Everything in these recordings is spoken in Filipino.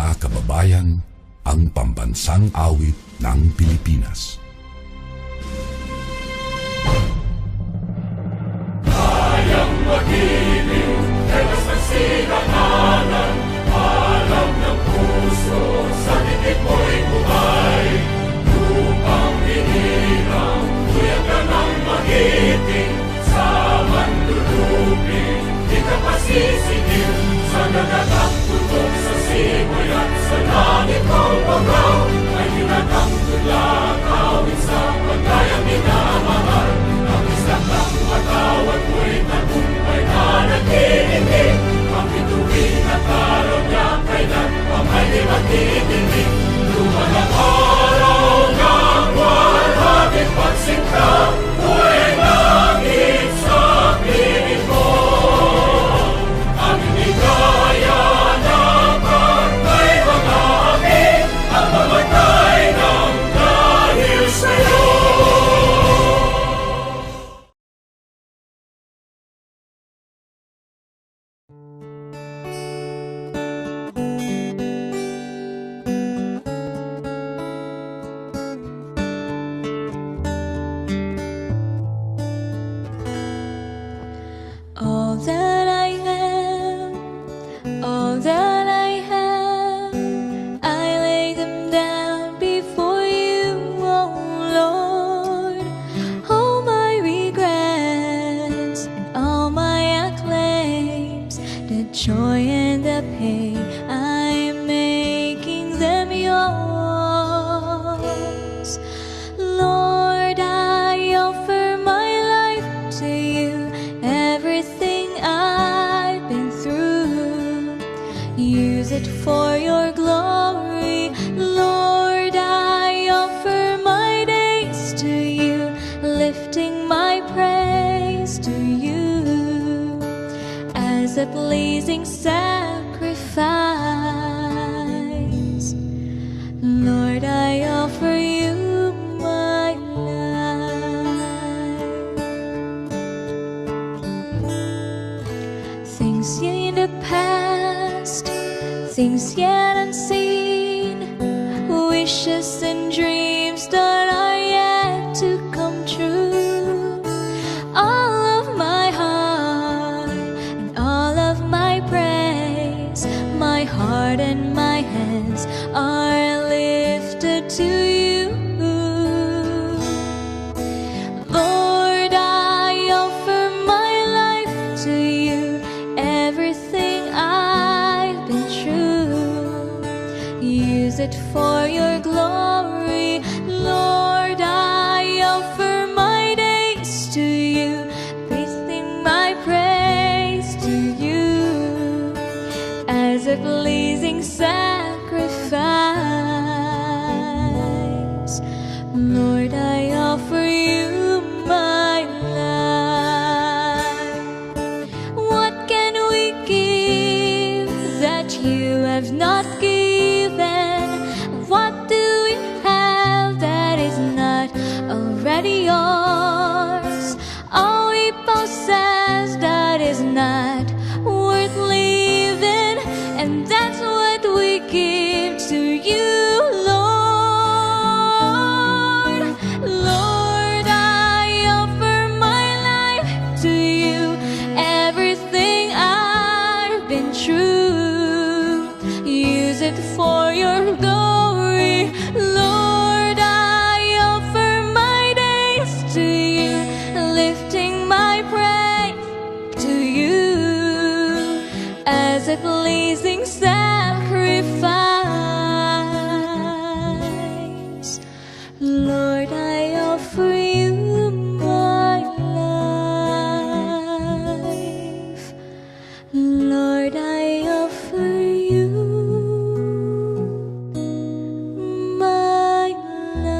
mga kababayan, ang pambansang awit ng Pilipinas. Kayang mag-ibig, telas ng sinakalan, alam ng puso, sa titik mo'y buhay. Lupang hinirang, tuyag ka ng magiting, sa manlulupin, di ka pasisigil, sa nagagang tutok sa simoy at sa langit mong bagaw, ay hinatang tula, kawin sa pagkayang minamahal, ang isang ng matawad mo'y tagumpay na nag-iindig, ang bituin at araw niya kailan pang ay di magtitindig. Luman ang araw ng walhati pagsinta, buhay langit sa piling mo. Ang hindi kaya na pagkay mga akin, ang mamatay ng dahil sa'yo. All that I am, all that I have, I lay them down before you, oh Lord. All my regrets and all my acclaims, the joy and the pain, I'm making them yours. Lord, I offer my life to you, everything I've been through. Use it for your glory. Lord, I offer my days to you, lifting my praise to you as a pleasing sacrifice. Lord, I offer you my life. Things in the past, things yet unseen, wishes and dreams that are yet to come true. All of my heart and all of my praise, my heart and my hands are lifted to you. Lord, I offer my life to you, everything I've been true. Use it for your glory. Lord, I offer my days to you, breathing my praise to you as a pleasing sacrifice. Lord, I offer you my life. What can we give that you have not given? What do we have that is not already yours? All we possess that is not worth living, and that's what we give to you, Lord. Lord, I offer my life to you, everything I've been true. Use it for your glory. Lord, I offer my days to you, lifting my praise to you as a pleasing sacrifice. Lord, I offer you my life. Lord, I offer you my life.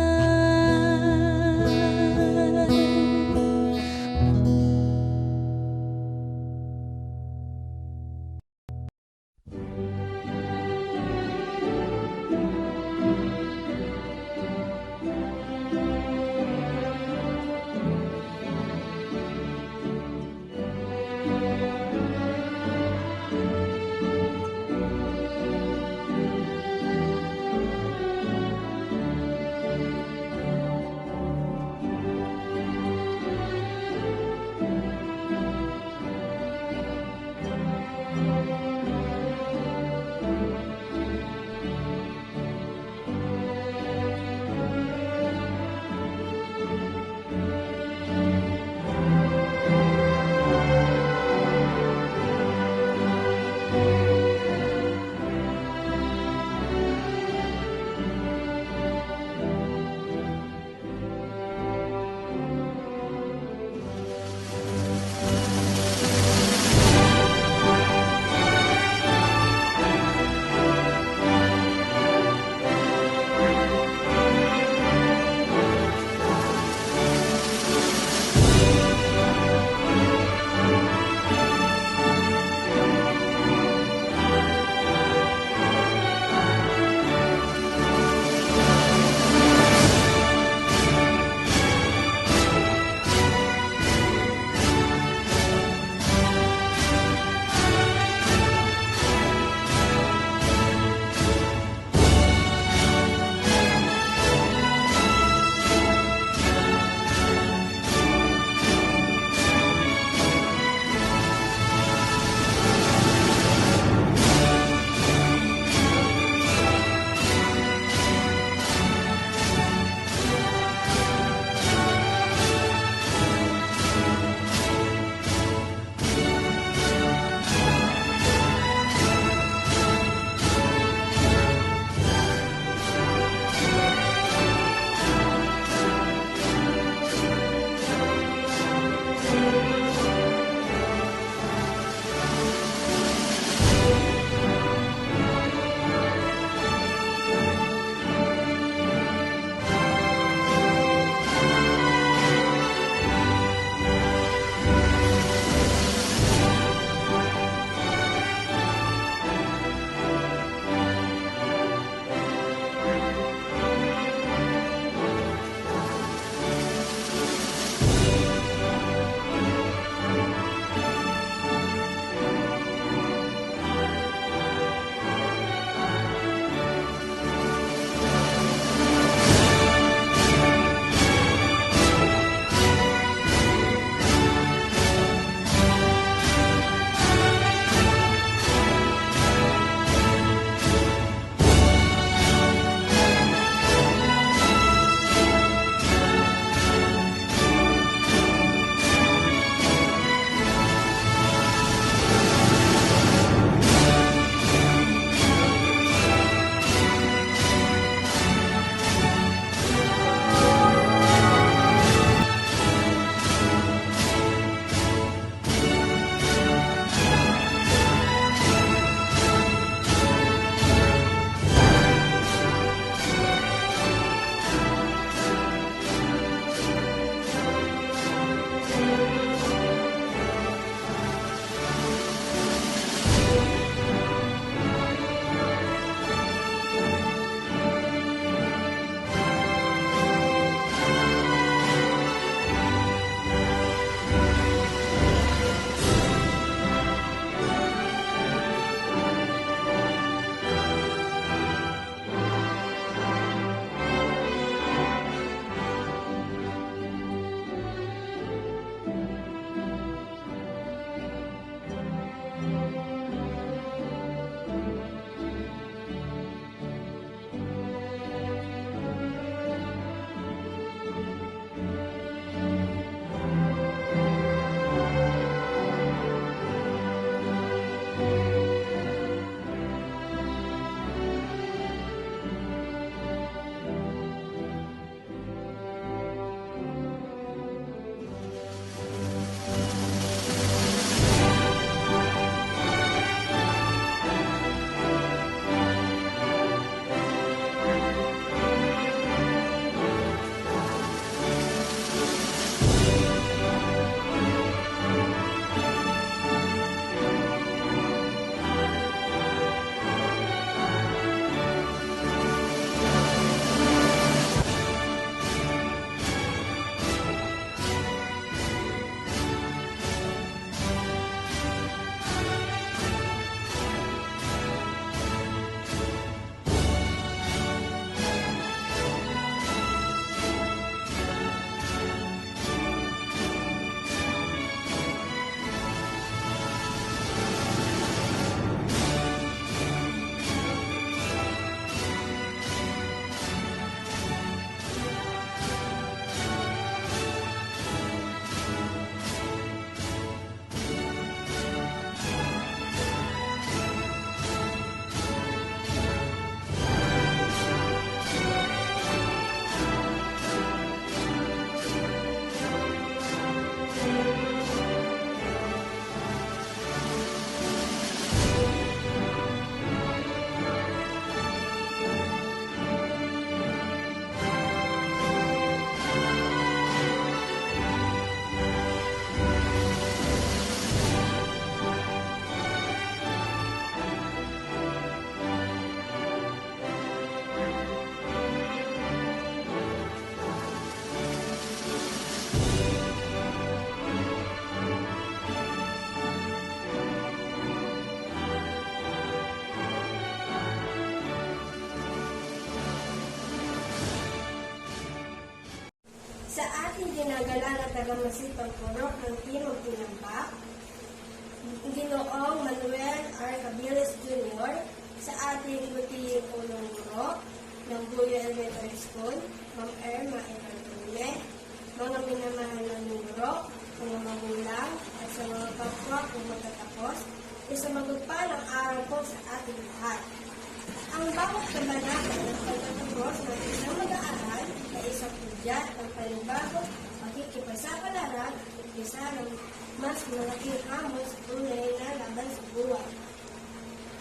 pinagalan at tagamasipang purok ng Timog Tinambak, Ginoong Manuel R. Cabiles Jr. sa ating butihing unang guro ng Buyo Elementary School, Ma'am Erma Evantume, mga minamahal ng guro, mga magulang, at sa mga kapwa kung magtatapos, isamagot pa ng araw po sa ating lahat. Ang bawat kabanata ng pagtatapos ng isang mag-aaral ay isang pudyat ng panibagong pakikipagsapalarag at isa ng mas malaking hamon sa tunay na laban sa buhay.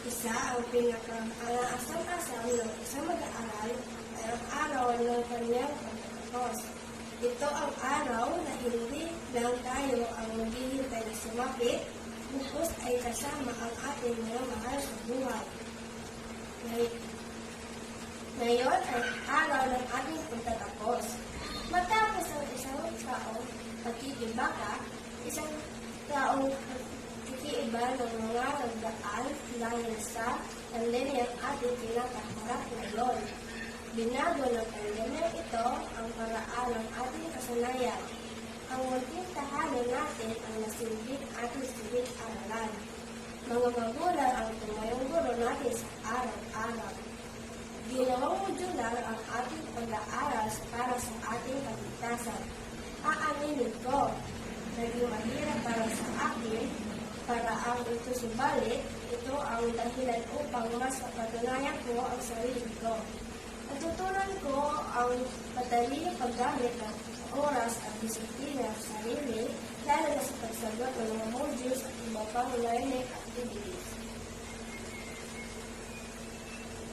Isa ang pinaka-asam-asam ng isang mag-aaral ay ang araw ng kanyang pagtatapos. Ito ang araw na hindi lang tayo ang maghihintay na sumapit, bukos ay kasama ang ating mga mahal sa buhay. Ngayon ay araw ng ating pagtatapos. Matapos ang isang taong pagkikibaka, isang taong kikiiba ng mga nagdaan dahil sa pandemyang ating kinakaharap ngayon. Binago ng pandemyang ito ang paraan ng ating kasanayan. Ang munting tahanan natin ang nasilbing ating silid-aralan. Mga magulang ang tumayong guro natin sa araw-araw. Ginawang modular ang ating pag-aaral para sa ating kaligtasan. Aaminin ko, naging mahirap para sa akin, para ang ito subalit, ito ang dahilan upang mas mapatunayan ko ang sarili ko. Natutunan ko ang patalinong paggamit ng oras at disiplina sa sarili, lalo na sa pagsagot ng mga modules at iba pang learning activities.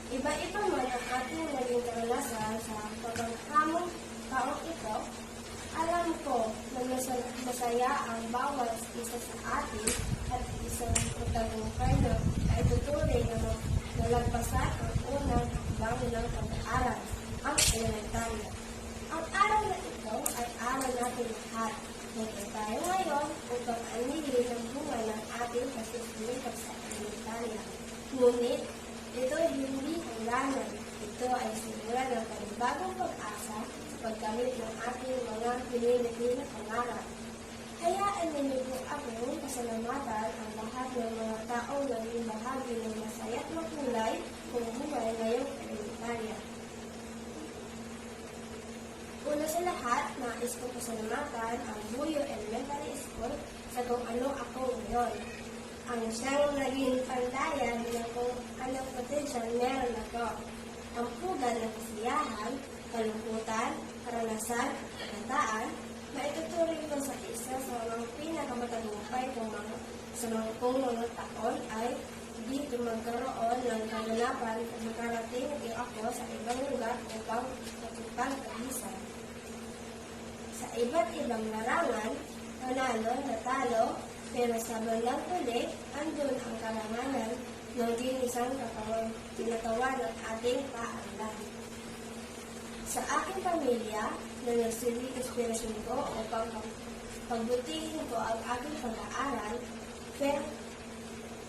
Iba-iba man ang ating naging karanasan sa paghamong taong ito, alam ko na masaya ang bawat isa sa atin at isang pagtagumpay na ay tutuloy na nalagpasan ang unang hakbang ng pag-aaral, ang elementarya. Ang araw na ito ay araw natin lahat. Ngayon tayo ngayon upang anilin ang bunga ng ating pagsusunikap sa elementarya. Ngunit, ito ay hindi hangganan. Ito ay simula ng panibagong pag-asa sa pagkamit ng ating mga pinili na pangarap. Hayaan ninyo po akong pasalamatan ang lahat ng mga taong naging bahagi ng masaya at makulay kung buhay ngayong elementarya. Una sa lahat, nais kong pasalamatan ang Buyo Elementary School sa kung ano ako ngayon. Ang siyang naging pandayan ng kung anong potensyal meron ako. Ang pugad ng kasiyahan, kalungkutan, karanasan at kagandaan, maituturing ko sa isa sa mga pinakamatagumpay sa mga taon ay dito magkaroon ng kaganapan at makarating ako sa ibang lugar upang makipagkagisan. Sa iba't ibang larangan, nanalo, natalo, pero sa bandang huli, andun ang karangalan ng ginisang tinatawa ng ating paaralan. Sa aking pamilya, na nagsilbing inspirasyon ko upang pagbutihin ko ang aking pag-aaral,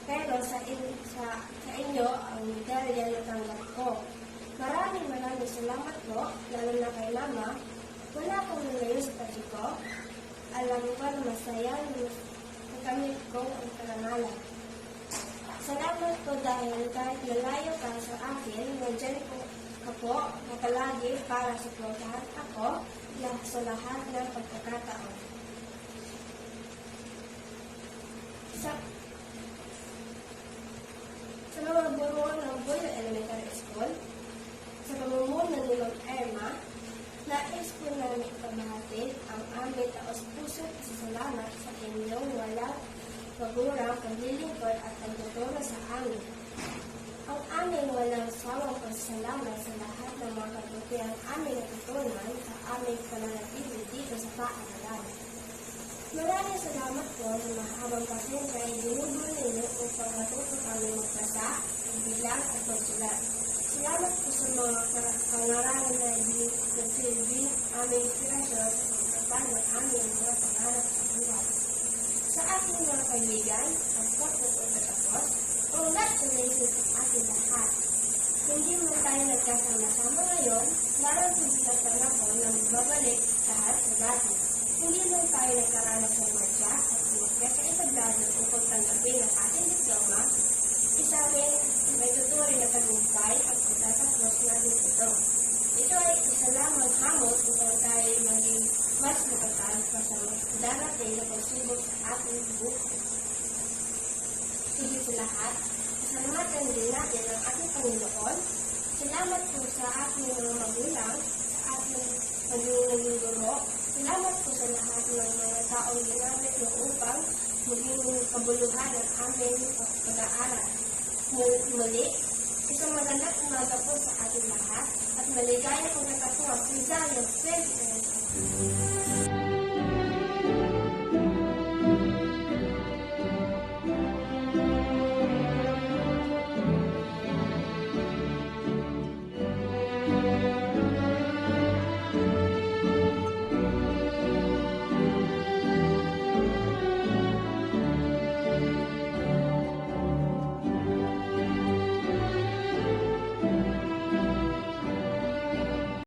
pero sa inyo ang medalya na tanggap ko. Maraming salamat po, lalo na kay Mama. Wala akong nalayo sa tabi ko. Alam ko na masaya nakamit ko ang karangalan. Salamat po dahil kahit nalayo ka sa akin, nandiyan ka po na palagi para suportahan ako sa lahat ng pagkakataon. Sa mga guro ng Buyo Elementary School, sa pamumuno ni Ma'am Erma, nais po namin ipamahati ang aming taos-pusong pasasalamat sa inyong walang pagurang paglilingkod at pagtuturo sa amin. Ang aming walang sawang pasasalamat sa lahat ng mga kabutihang aming natutunan sa aming pananatili dito sa paaralan. Maraming salamat po sa mahabang pasensya ay dinubol ninyo upang matuto kami magbasa, magbilang at magsulat. Salamat po sa mga pangarangan na nagsilbing aming inspirasyon sa pagkapan ng aming mga pangarap sa buhay. Sa aking mga kaibigan, at po pagkatapos, congratulations sa ating lahat. Hindi mo tayo nagkasama-sama ngayon, lalo sa bilang ko na magbabalik lahat sa dati. Hindi lang tayo nagkaranas ng madya at sumakya sa entablado upang tanggapin ang ating diploma, isa rin may tuturing na tagumpay at pagtatapos natin ito. Ito ay isa lamang hamon upang tayo maging mas matatag pa sa darating na pagsubok sa ating buhay. Higit sa lahat, pasalamatan din natin ang ating Panginoon. Salamat po sa ating mga magulang, sa ating maging guro. Salamat po sa lahat ng mga taong ginamit mo upang maging kabuluhan ang aming pag-aaral. Muli, isang magandang umaga po sa ating lahat at maligayang pagkatapos sa Zion 2019.